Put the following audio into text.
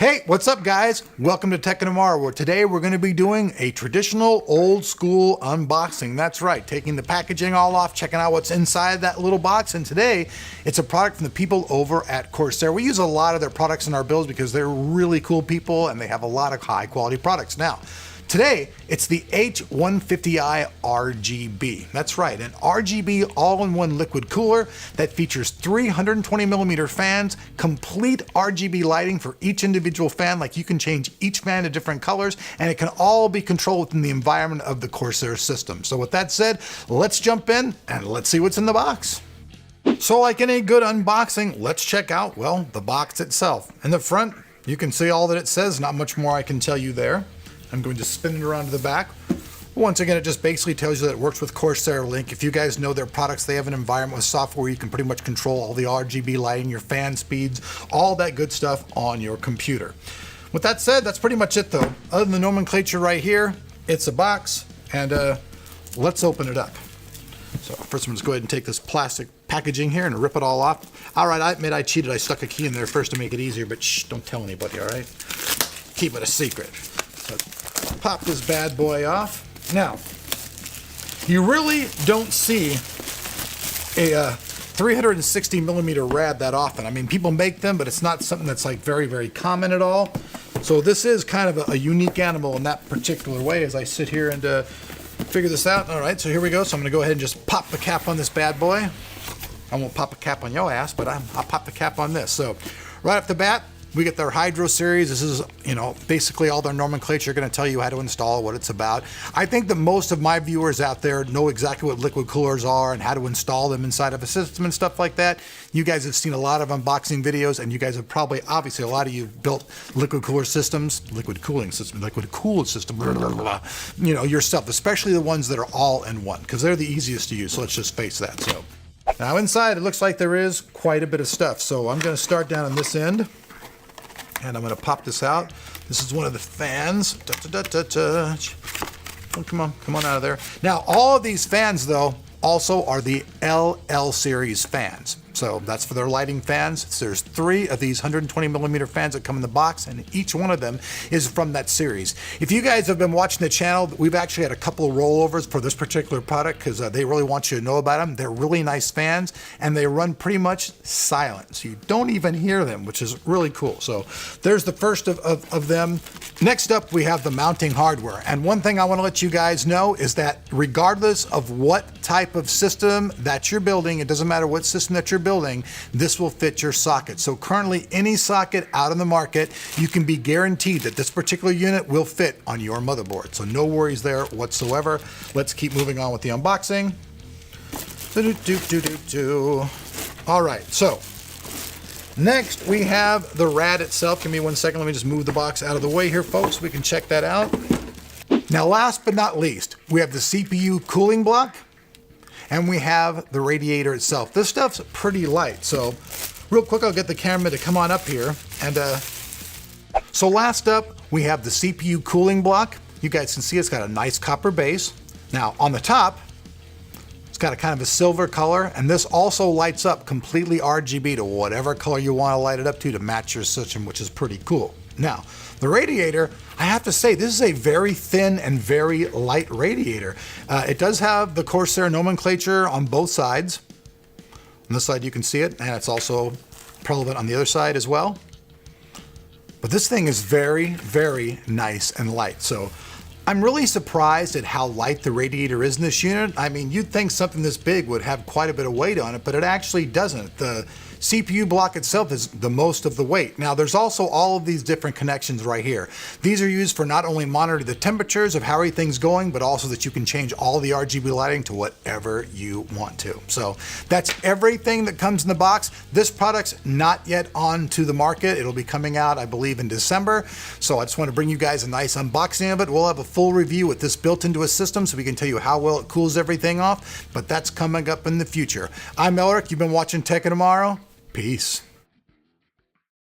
Hey, what's up guys? Welcome to Tech and Tomorrow, where today we're going to be doing a traditional old school unboxing. That's right, taking the packaging all off, checking out what's inside that little box. And today it's a product from the people over at Corsair. We use a lot of their products in our builds because they're really cool people and they have a lot of high quality products. Now, today, it's the H150i RGB. That's right, an RGB all-in-one liquid cooler that features 320mm fans, complete RGB lighting for each individual fan, like you can change each fan to different colors, and it can all be controlled within the environment of the Corsair system. So with that said, let's jump in and let's see what's in the box. So like any good unboxing, let's check out, well, the box itself. In the front, you can see all that it says, not much more I can tell you there. I'm going to spin it around to the back. Once again, it just basically tells you that it works with Corsair Link. If you guys know their products, they have an environment with software where you can pretty much control all the RGB lighting, your fan speeds, all that good stuff on your computer. With that said, that's pretty much it though. Other than the nomenclature right here, it's a box, and let's open it up. So first I'm just go ahead and take this plastic packaging here and rip it all off. All right, I admit I cheated. I stuck a key in there first to make it easier, but shh, don't tell anybody, all right? Keep it a secret. So, pop this bad boy off. Now, you really don't see a 360mm rad that often. I mean, people make them, but it's not something that's like very, very common at all. So this is kind of a unique animal in that particular way as I sit here and figure this out. All right, so here we go. So I'm gonna go ahead and just pop the cap on this bad boy. I won't pop a cap on your ass, but I'll pop the cap on this. So right off the bat, we get their Hydro series. This is, basically all their nomenclature going to tell you how to install, what it's about. I think that most of my viewers out there know exactly what liquid coolers are and how to install them inside of a system and stuff like that. You guys have seen a lot of unboxing videos, and you guys have probably, obviously, a lot of you built liquid cooler systems, liquid cooling system, liquid cooled system, blah, blah, blah, yourself, especially the ones that are all in one, because they're the easiest to use. So let's just face that. So now inside, it looks like there is quite a bit of stuff. So I'm going to start down on this end. And I'm going to pop this out. This is one of the fans. Oh, come on out of there. Now, all of these fans, though, also are the LL series fans. So that's for their lighting fans. There's 3 of these 120mm fans that come in the box, and each one of them is from that series. If you guys have been watching the channel, we've actually had a couple of rollovers for this particular product because they really want you to know about them. They're really nice fans, and they run pretty much silent. So you don't even hear them, which is really cool. So there's the first of them. Next up, we have the mounting hardware. And one thing I want to let you guys know is that regardless of what type of system that you're building, it doesn't matter what system that you're building, this will fit your socket. So currently, any socket out in the market, you can be guaranteed that this particular unit will fit on your motherboard. So no worries there whatsoever. Let's keep moving on with the unboxing. All right, so next we have the rad itself. Give me 1 second. Let me just move the box out of the way here, folks. We can check that out. Now, last but not least, we have the CPU cooling block. And we have the radiator itself. This stuff's pretty light, so real quick, I'll get the camera to come on up here. And so last up, we have the CPU cooling block. You guys can see it's got a nice copper base. Now on the top, it's got a kind of a silver color, and this also lights up completely RGB to whatever color you want to light it up to match your system, which is pretty cool. Now, the radiator, I have to say, this is a very thin and very light radiator. It does have the Corsair nomenclature on both sides. On this side you can see it, and it's also prevalent on the other side as well. But this thing is very, very nice and light. So I'm really surprised at how light the radiator is in this unit. I mean, you'd think something this big would have quite a bit of weight on it, but it actually doesn't. The CPU block itself is the most of the weight. Now, there's also all of these different connections right here. These are used for not only monitoring the temperatures of how everything's going, but also that you can change all the RGB lighting to whatever you want to. So that's everything that comes in the box. This product's not yet onto the market. It'll be coming out, I believe, in December. So I just want to bring you guys a nice unboxing of it. We'll have a full review with this built into a system so we can tell you how well it cools everything off, but that's coming up in the future. I'm Elric. You've been watching Tech and Tomorrow. Peace.